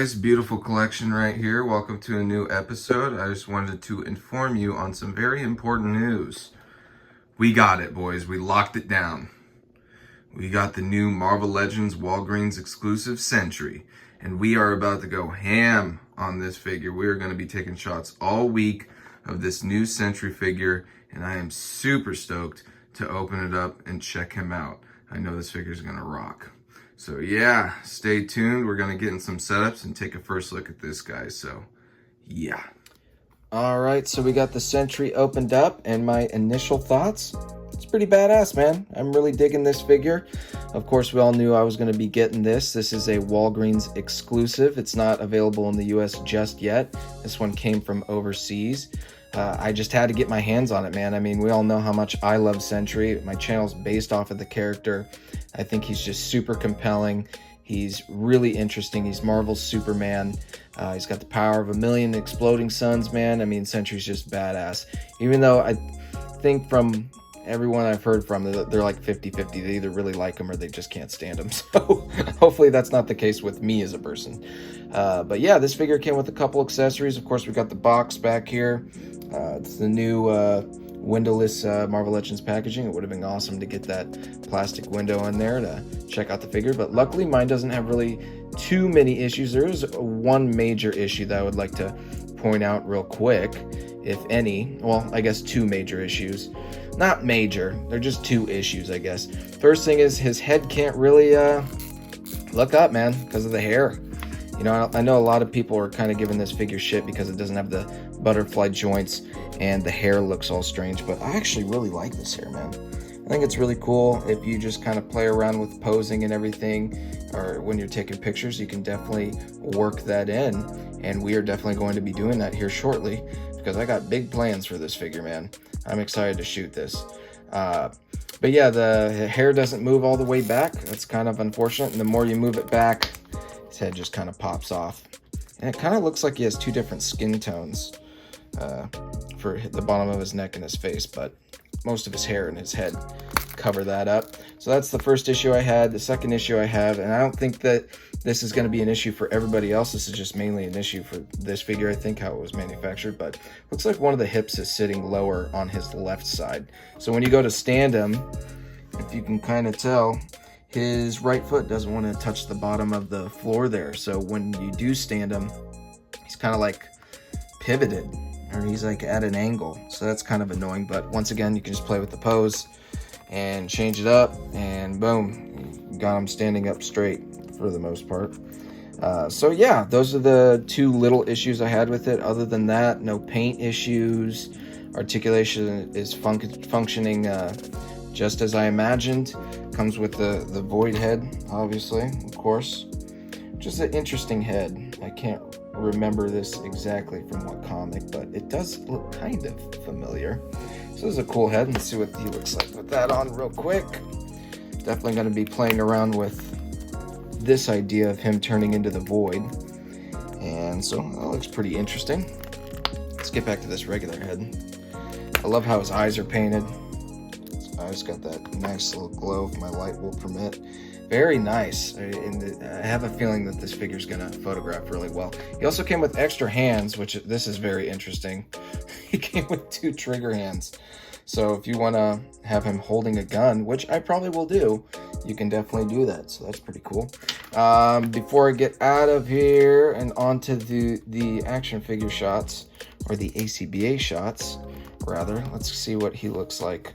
guys, beautiful collection right here. Welcome to a new episode. I just wanted to inform you on some very important news. We got it, boys. We locked it down. We got the new Marvel Legends Walgreens exclusive Sentry, and we are about to go ham on this figure. We are going to be taking shots all week of this new Sentry figure, and I am super stoked to open it up and check him out. I know this figure is going to rock. So yeah, stay tuned. We're going to get in some setups and take a first look at this guy. So yeah. All right, so we got the Sentry opened up, and my initial thoughts, it's pretty badass, man. I'm really digging this figure. Of course, we all knew I was going to be getting this. This is a Walgreens exclusive. It's not available in the US just yet. This one came from overseas. I just had to get my hands on it, man. I mean, we all know how much I love Sentry. My channel's based off of the character. I think he's just super compelling. He's really interesting. He's Marvel's Superman. He's got the power of 1,000,000 exploding suns, man. I mean, Sentry's just badass. Even though I think from everyone I've heard from, they're like 50-50. They either really like him or they just can't stand him. So hopefully that's not the case with me as a person. But yeah, this figure came with a couple accessories. Of course, we got the box back here. It's the new windowless Marvel Legends packaging. It would have been awesome to get that plastic window in there to check out the figure, but luckily mine doesn't have really too many issues. There is one major issue that I would like to point out real quick, if any. Well, I guess two major issues. Not major, they're just two issues, I guess. First thing is his head can't really look up, man, because of the hair. You know, I know a lot of people are kind of giving this figure shit because it doesn't have the butterfly joints and the hair looks all strange, but I actually really like this hair, man. I think it's really cool if you just kind of play around with posing and everything, or when you're taking pictures, you can definitely work that in, and we are definitely going to be doing that here shortly because I got big plans for this figure, man. I'm excited to shoot this. But yeah, the hair doesn't move all the way back. That's kind of unfortunate, and the more you move it back, his head just kind of pops off. And it kind of looks like he has two different skin tones for the bottom of his neck and his face, but most of his hair and his head cover that up. So that's the first issue I had. The second issue I have, and I don't think that this is going to be an issue for everybody else. This is just mainly an issue for this figure, I think, how it was manufactured, but looks like one of the hips is sitting lower on his left side. So when you go to stand him, if you can kind of tell, his right foot doesn't want to touch the bottom of the floor there. So when you do stand him, he's kind of like pivoted, or he's like at an angle. So that's kind of annoying, but once again, you can just play with the pose and change it up, and boom, you got him standing up straight for the most part. So yeah, those are the two little issues I had with it. Other than that, no paint issues. Articulation is functioning just as I imagined. Comes with the void head, obviously, of course. Just an interesting head. I can't remember this exactly from what comic, but it does look kind of familiar. So this is a cool head. Let's see what he looks like with that on real quick. Definitely going to be playing around with this idea of him turning into the void. And so that looks pretty interesting. Let's get back to this regular head. I love how his eyes are painted. His eyes got that nice little glow if my light will permit. Very nice. And I have a feeling that this figure is going to photograph really well. He also came with extra hands, which this is very interesting. He came with 2 trigger hands. So if you want to have him holding a gun, which I probably will do, you can definitely do that. So that's pretty cool. Before I get out of here and onto the action figure shots, or the ACBA shots, rather, let's see what he looks like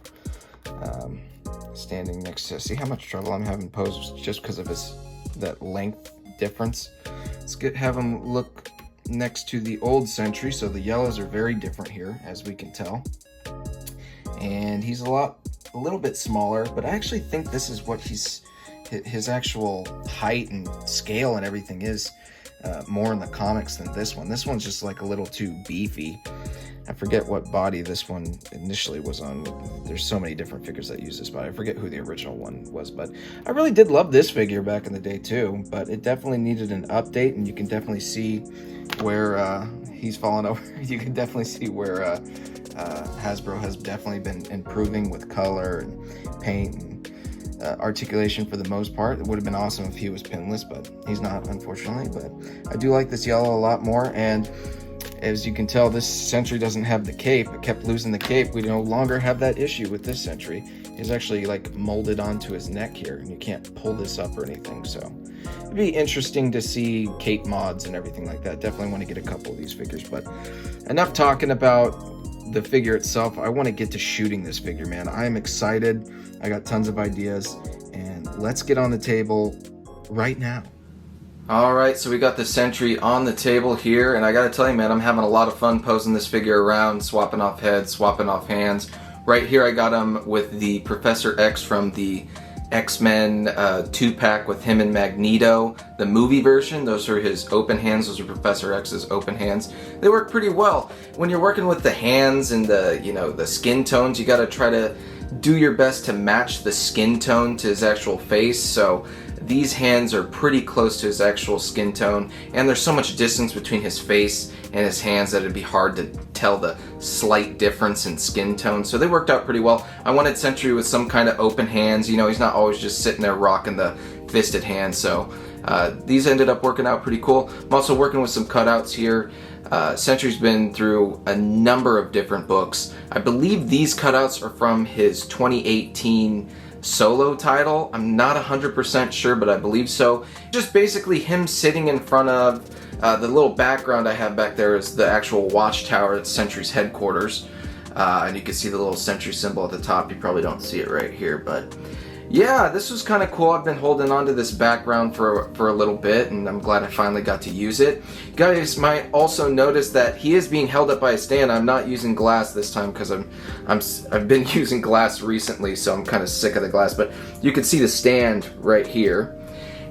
standing next to. See how much trouble I'm having posed just because of that length difference. Let's have him look next to the old Sentry. So the yellows are very different here, as we can tell. And he's a little bit smaller, but I actually think this is what his actual height and scale and everything is more in the comics than this one. This one's just like a little too beefy. I forget what body this one initially was on. There's so many different figures that use this body. I forget who the original one was, but I really did love this figure back in the day too, but it definitely needed an update, and you can definitely see where he's fallen over. You can definitely see where Hasbro has definitely been improving with color and paint and articulation for the most part. It would have been awesome if he was pinless, but he's not, unfortunately. But I do like this yellow a lot more, and as you can tell, this Sentry doesn't have the cape. It kept losing the cape. We no longer have that issue with this Sentry. It's actually like molded onto his neck here, and you can't pull this up or anything. So it'd be interesting to see cape mods and everything like that. Definitely want to get a couple of these figures, but enough talking about the figure itself. I want to get to shooting this figure, man. I am excited. I got tons of ideas, and let's get on the table right now. All right, so we got the Sentry on the table here, and I gotta tell you, man, I'm having a lot of fun posing this figure around, swapping off heads, swapping off hands. Right here I got him with the Professor X from the X-Men 2-pack with him and Magneto, the movie version. Those are his open hands. Those are Professor X's open hands. They work pretty well. When you're working with the hands and the, you know, the skin tones, you gotta try to do your best to match the skin tone to his actual face. So these hands are pretty close to his actual skin tone, and there's so much distance between his face and his hands that it'd be hard to tell the slight difference in skin tone. So they worked out pretty well. I wanted Sentry with some kind of open hands. You know, he's not always just sitting there rocking the fisted hand. So these ended up working out pretty cool. I'm also working with some cutouts here. Sentry's been through a number of different books. I believe these cutouts are from his 2018 solo title. I'm not 100% sure, but I believe so. Just basically him sitting in front of the little background I have back there is the actual Watchtower at Sentry's headquarters. And you can see the little Sentry symbol at the top. You probably don't see it right here, but yeah, this was kind of cool. I've been holding on to this background for a little bit, and I'm glad I finally got to use it. You guys might also notice that he is being held up by a stand. I'm not using glass this time because I've been using glass recently, so I'm kind of sick of the glass. But you can see the stand right here,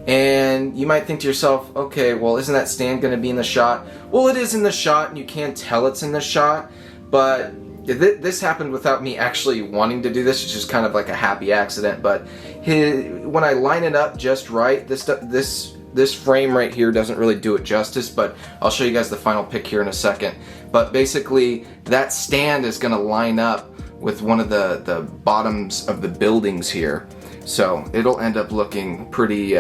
and you might think to yourself, okay, well, isn't that stand going to be in the shot? Well, it is in the shot, and you can tell it's in the shot, but this happened without me actually wanting to do this. It's just kind of like a happy accident. But when I line it up just right, this frame right here doesn't really do it justice. But I'll show you guys the final pick here in a second. But basically, that stand is going to line up with one of the bottoms of the buildings here. So it'll end up looking pretty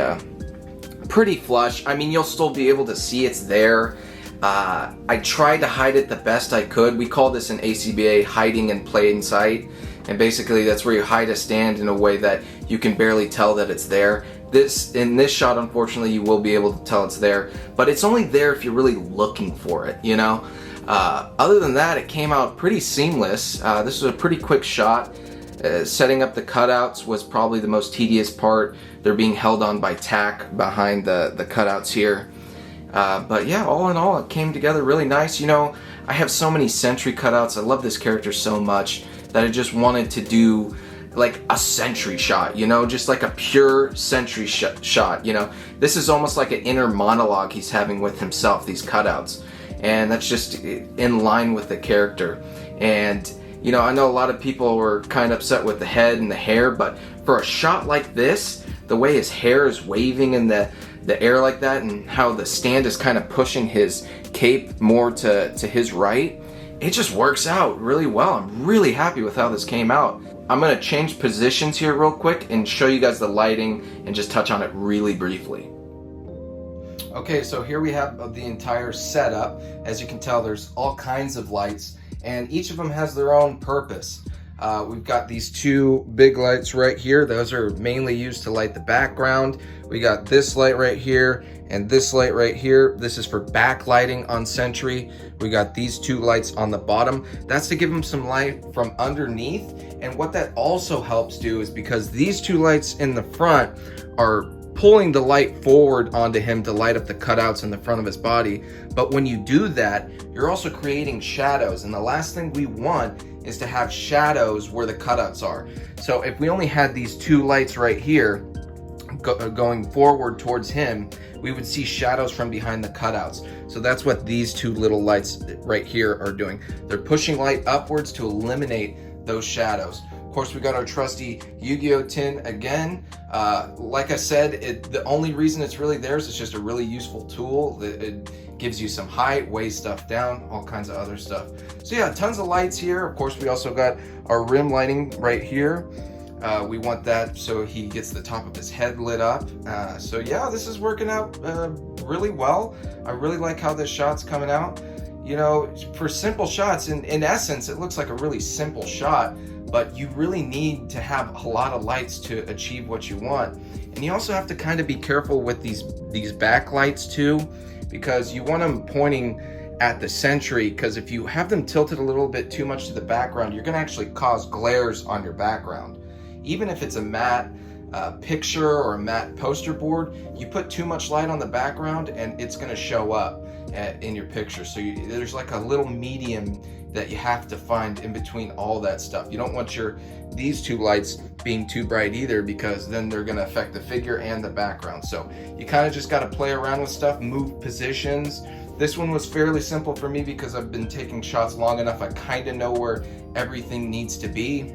flush. I mean, you'll still be able to see it's there. I tried to hide it the best I could. We call this in ACBA hiding in plain sight, and basically that's where you hide a stand in a way that you can barely tell that it's there. In this shot, unfortunately, you will be able to tell it's there, but it's only there if you're really looking for it, you know? Other than that, it came out pretty seamless. This was a pretty quick shot. Setting up the cutouts was probably the most tedious part. They're being held on by tack behind the cutouts here. But yeah, all in all, it came together really nice. You know, I have so many Sentry cutouts. I love this character so much that I just wanted to do like a Sentry shot, you know, just like a pure Sentry shot, you know. This is almost like an inner monologue he's having with himself, these cutouts. And that's just in line with the character. And, you know, I know a lot of people were kind of upset with the head and the hair, but for a shot like this, the way his hair is waving in the air like that, and how the stand is kind of pushing his cape more to his right, it just works out really well. I'm really happy with how this came out. I'm going to change positions here real quick and show you guys the lighting and just touch on it really briefly. Okay, so here we have the entire setup. As you can tell, there's all kinds of lights, and each of them has their own purpose. We've got these two big lights right here. Those are mainly used to light the background. We got this light right here and this light right here. This is for backlighting on Sentry. We got these two lights on the bottom. That's to give him some light from underneath. And what that also helps do is, because these two lights in the front are pulling the light forward onto him to light up the cutouts in the front of his body. But when you do that, you're also creating shadows. And the last thing we want is to have shadows where the cutouts are. So if we only had these two lights right here going forward towards him, we would see shadows from behind the cutouts. So that's what these two little lights right here are doing. They're pushing light upwards to eliminate those shadows. Of course, we got our trusty Yu-Gi-Oh tin again. Like I said, the only reason it's really there is it's just a really useful tool. It gives you some height, weighs stuff down, all kinds of other stuff. So yeah, tons of lights here. Of course, we also got our rim lighting right here. We want that so he gets the top of his head lit up. So yeah, this is working out really well. I really like how this shot's coming out. You know, for simple shots, in essence, it looks like a really simple shot, but you really need to have a lot of lights to achieve what you want. And you also have to kind of be careful with these backlights too, because you want them pointing at the Sentry, because if you have them tilted a little bit too much to the background, you're going to actually cause glares on your background. Even if it's a matte picture or a matte poster board, you put too much light on the background and it's going to show up in your picture. So there's like a little medium that you have to find in between all that stuff. You don't want these two lights being too bright either, because then they're going to affect the figure and the background. So you kind of just got to play around with stuff, move positions. This one was fairly simple for me because I've been taking shots long enough. I kind of know where everything needs to be.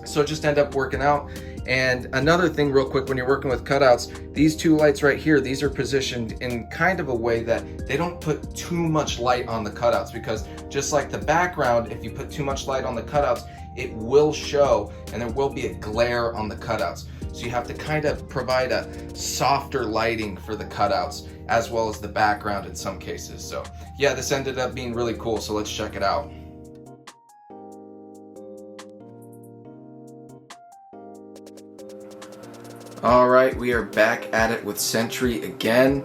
So just end up working out. And another thing real quick, when you're working with cutouts, these two lights right here, these are positioned in kind of a way that they don't put too much light on the cutouts, because just like the background, if you put too much light on the cutouts, it will show and there will be a glare on the cutouts. So you have to kind of provide a softer lighting for the cutouts as well as the background in some cases. So yeah, this ended up being really cool. So let's check it out. All right, we are back at it with Sentry again.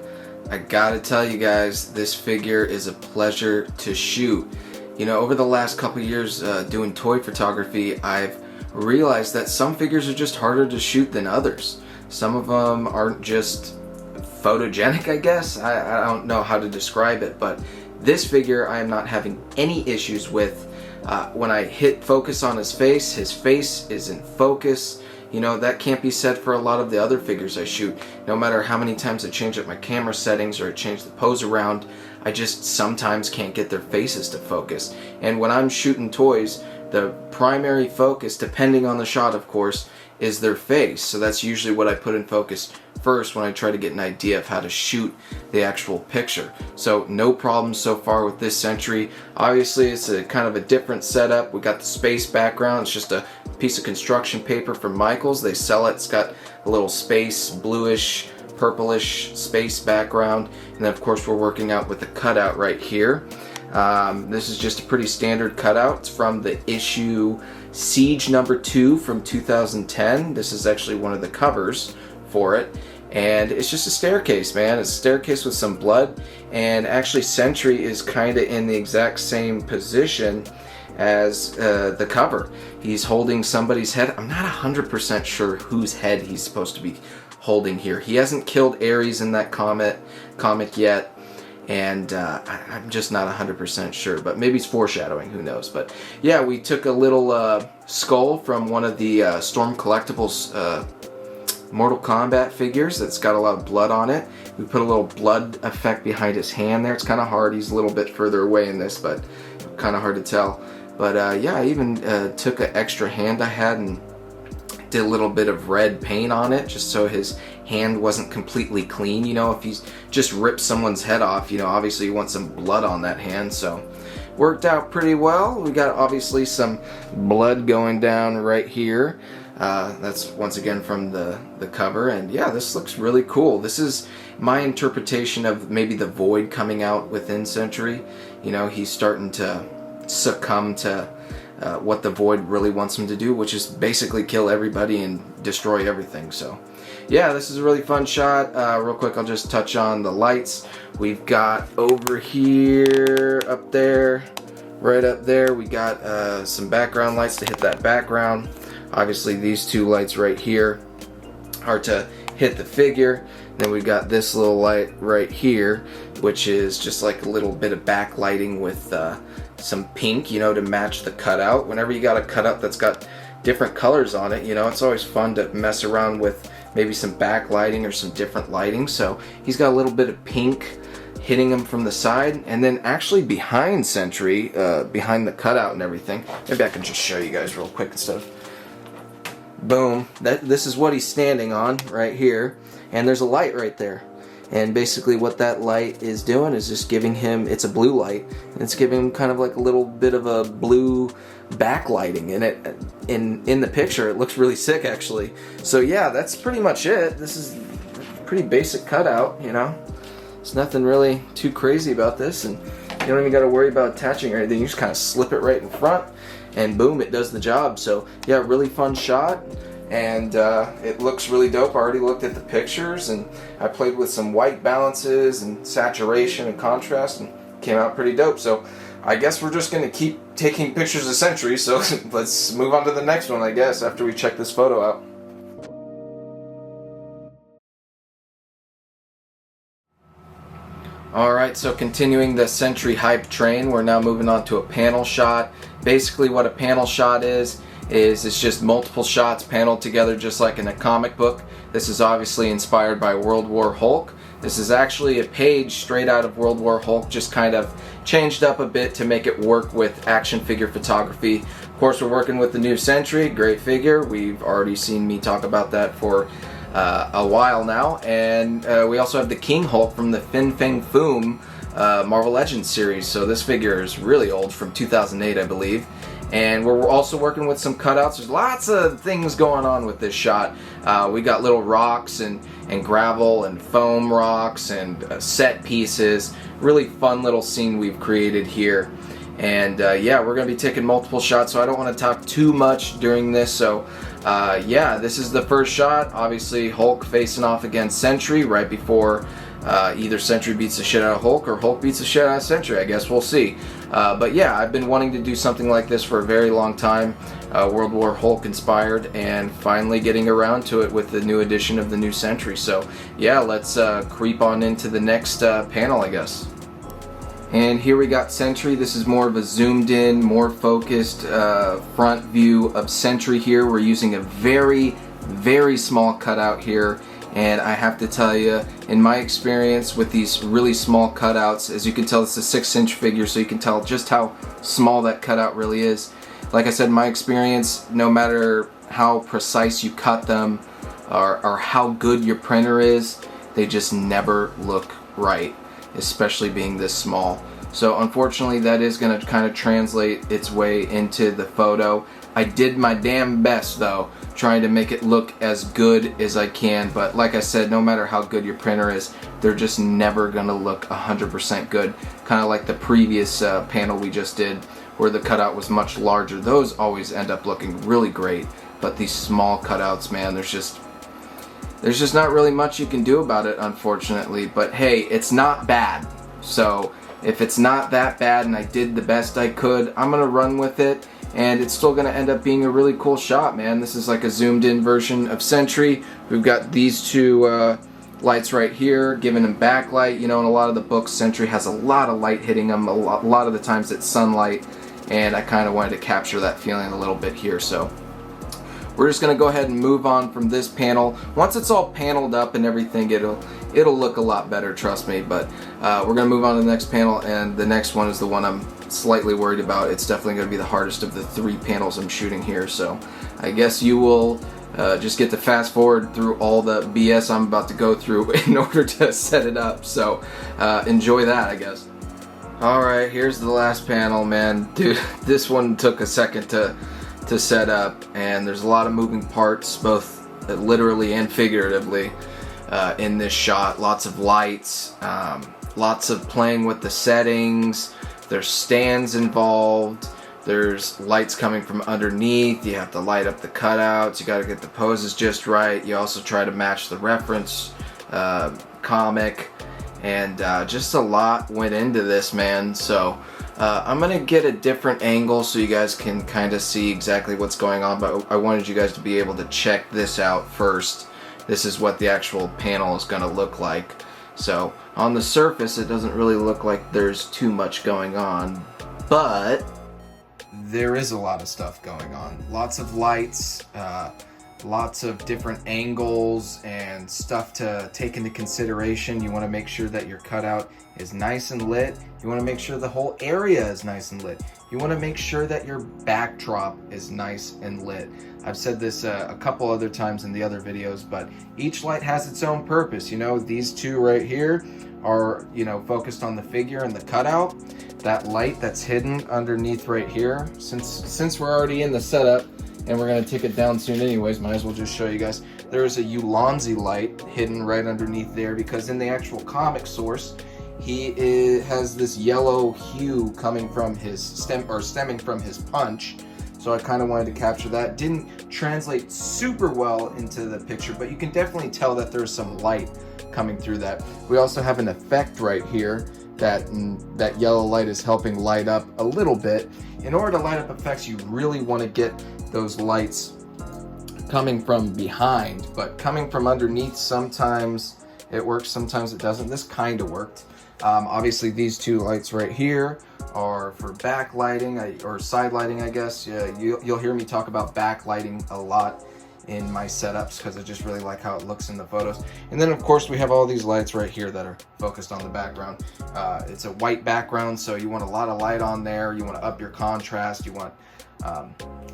I gotta tell you guys, this figure is a pleasure to shoot. You know, over the last couple years doing toy photography, I've realized that some figures are just harder to shoot than others. Some of them aren't just photogenic, I guess. I don't know how to describe it, but this figure I am not having any issues with. When I hit focus on his face is in focus. You know, that can't be said for a lot of the other figures I shoot. No matter how many times I change up my camera settings or I change the pose around, I just sometimes can't get their faces to focus. And when I'm shooting toys, the primary focus, depending on the shot of course, is their face. So that's usually what I put in focus first when I try to get an idea of how to shoot the actual picture. So no problems so far with this Sentry. Obviously it's a kind of a different setup. We got the space background. It's just a piece of construction paper from Michaels. They sell it. It's got a little space, bluish, purplish space background. And then of course we're working out with the cutout right here. This is just a pretty standard cutout. It's from the issue Siege number 2 from 2010. This is actually one of the covers for it. And it's just a staircase, man. It's a staircase with some blood. And actually Sentry is kind of in the exact same position as the cover. He's holding somebody's head. I'm not 100% sure whose head he's supposed to be holding here. He hasn't killed Ares in that comic yet, and I'm just not 100% sure, but maybe it's foreshadowing, who knows. But yeah, we took a little skull from one of the Storm Collectibles Mortal Kombat figures that's got a lot of blood on it. We put a little blood effect behind his hand there. It's kind of hard. He's a little bit further away in this, but kind of hard to tell. But yeah, I even took an extra hand I had and did a little bit of red paint on it just so his hand wasn't completely clean. You know, if he's just ripped someone's head off, you know, obviously you want some blood on that hand. So worked out pretty well. We got obviously some blood going down right here. That's once again from the cover, and yeah, this looks really cool. This is my interpretation of maybe the void coming out within Sentry. You know, he's starting to succumb to what the void really wants him to do, which is basically kill everybody and destroy everything. So yeah, this is a really fun shot. Real quick, I'll just touch on the lights. We've got over here, up there, right up there, we got some background lights to hit that background. Obviously these two lights right here are to hit the figure. Then we've got this little light right here, which is just like a little bit of backlighting with some pink, you know, to match the cutout. Whenever you got a cutout that's got different colors on it, you know, it's always fun to mess around with maybe some backlighting or some different lighting. So he's got a little bit of pink hitting him from the side, and then actually behind Sentry, behind the cutout and everything. Maybe I can just show you guys real quick instead of boom. This is what he's standing on right here, and there's a light right there. And basically what that light is doing is just giving him, it's a blue light, and it's giving him kind of like a little bit of a blue backlighting in it. In the picture, it looks really sick, actually. So yeah, that's pretty much it. This is a pretty basic cutout, you know. There's nothing really too crazy about this, and you don't even got to worry about attaching or anything. You just kind of slip it right in front, and boom, it does the job. So yeah, really fun shot, and it looks really dope. I already looked at the pictures, and I played with some white balances and saturation and contrast, and came out pretty dope. So I guess we're just going to keep taking pictures of Sentry, so let's move on to the next one, I guess, after we check this photo out. Alright, so continuing the Sentry hype train, we're now moving on to a panel shot. Basically what a panel shot is it's just multiple shots paneled together just like in a comic book. This is obviously inspired by World War Hulk. This is actually a page straight out of World War Hulk, just kind of changed up a bit to make it work with action figure photography. Of course, we're working with the new Sentry, great figure. We've already seen me talk about that for a while now. And we also have the King Hulk from the Fin Fang Foom Marvel Legends series. So this figure is really old, from 2008, I believe. And we're also working with some cutouts. There's lots of things going on with this shot. We got little rocks and gravel and foam rocks and set pieces. Really fun little scene we've created here. And yeah, we're going to be taking multiple shots, so I don't want to talk too much during this. So yeah, this is the first shot. Obviously Hulk facing off against Sentry right before either Sentry beats the shit out of Hulk or Hulk beats the shit out of Sentry. I guess we'll see. But yeah, I've been wanting to do something like this for a very long time. World War Hulk inspired, and finally getting around to it with the new edition of the new Sentry. So yeah, let's creep on into the next panel, I guess. And here we got Sentry. This is more of a zoomed in, more focused front view of Sentry here. We're using a very, very small cutout here. And I have to tell you, in my experience with these really small cutouts, as you can tell, it's a 6-inch figure, so you can tell just how small that cutout really is. Like I said, in my experience, no matter how precise you cut them or how good your printer is, they just never look right, especially being this small. So unfortunately, that is going to kind of translate its way into the photo. I did my damn best though, trying to make it look as good as I can, but like I said, no matter how good your printer is, they're just never gonna look 100% good. Kind of like the previous panel we just did, where the cutout was much larger. Those always end up looking really great, but these small cutouts, man, there's just not really much you can do about it, unfortunately. But hey, it's not bad. So if it's not that bad and I did the best I could, I'm gonna run with it. And it's still going to end up being a really cool shot, man. This is like a zoomed in version of Sentry. We've got these two lights right here, giving him backlight. You know, in a lot of the books, Sentry has a lot of light hitting him. A lot of the times it's sunlight. And I kind of wanted to capture that feeling a little bit here. So we're just going to go ahead and move on from this panel. Once it's all paneled up and everything, it'll look a lot better, trust me. But we're going to move on to the next panel, and the next one is the one I'm slightly worried about. It's definitely going to be the hardest of the 3 panels I'm shooting here. So I guess you will just get to fast forward through all the BS I'm about to go through in order to set it up. So enjoy that, I guess. Alright, here's the last panel, man. Dude, this one took a second to set up, and there's a lot of moving parts, both literally and figuratively, in this shot. Lots of lights, lots of playing with the settings. There's stands involved. There's lights coming from underneath. You have to light up the cutouts. You got to get the poses just right. You also try to match the reference comic, and just a lot went into this, man. So I'm gonna get a different angle so you guys can kind of see exactly what's going on, but I wanted you guys to be able to check this out first. This is what the actual panel is gonna look like. So on the surface, it doesn't really look like there's too much going on, but there is a lot of stuff going on. Lots of lights, lots of different angles and stuff to take into consideration. You want to make sure that your cutout is nice and lit. You want to make sure the whole area is nice and lit. You want to make sure that your backdrop is nice and lit. I've said this a couple other times in the other videos, but each light has its own purpose. You know, these two right here are, you know, focused on the figure and the cutout. That light that's hidden underneath right here, since we're already in the setup, and we're gonna take it down soon anyways, might as well just show you guys. There is a Ulanzi light hidden right underneath there, because in the actual comic source, has this yellow hue coming from his stemming from his punch. So I kind of wanted to capture that. Didn't translate super well into the picture, but you can definitely tell that there's some light coming through that. We also have an effect right here that yellow light is helping light up a little bit. In order to light up effects, you really want to get those lights coming from behind, but coming from underneath, sometimes it works, sometimes it doesn't. This kind of worked. Obviously these two lights right here are for backlighting, or side lighting, I guess. Yeah, you'll hear me talk about backlighting a lot in my setups because I just really like how it looks in the photos. And then of course we have all these lights right here that are focused on the background. It's a white background, so you want a lot of light on there. You want to up your contrast. You want,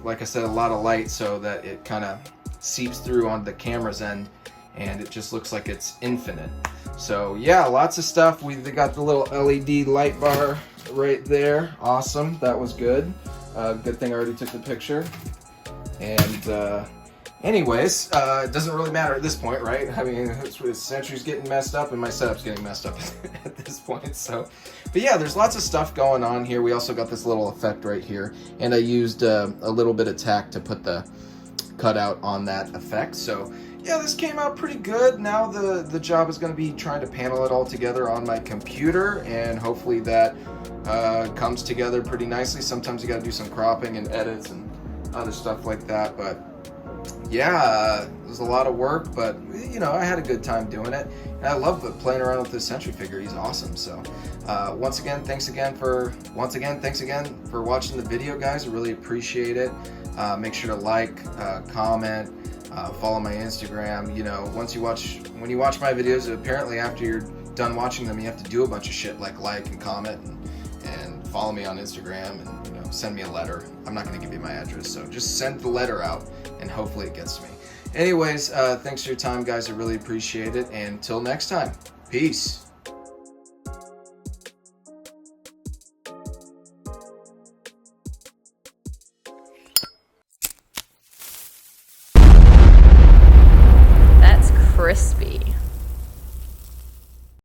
like I said, a lot of light so that it kind of seeps through on the camera's end and it just looks like it's infinite. So yeah, lots of stuff. We got the little LED light bar right there. Awesome, that was good. Good thing I already took the picture. And anyways, it doesn't really matter at this point, right? I mean, Sentry's getting messed up and my setup's getting messed up at this point. So, but yeah, there's lots of stuff going on here. We also got this little effect right here, and I used a little bit of tack to put the cutout on that effect. So yeah, this came out pretty good. Now the job is going to be trying to panel it all together on my computer, and hopefully that comes together pretty nicely. Sometimes you got to do some cropping and edits and other stuff like that, but yeah, it was a lot of work, but you know, I had a good time doing it. And I love playing around with this Sentry figure. He's awesome. So once again, thanks again for watching the video, guys. I really appreciate it. Make sure to like, comment, follow my Instagram. You know, when you watch my videos, apparently after you're done watching them, you have to do a bunch of shit like and comment and follow me on Instagram, and you know, send me a letter. I'm not going to give you my address, so just send the letter out and hopefully it gets to me. Anyways, thanks for your time, guys. I really appreciate it, and until next time, peace.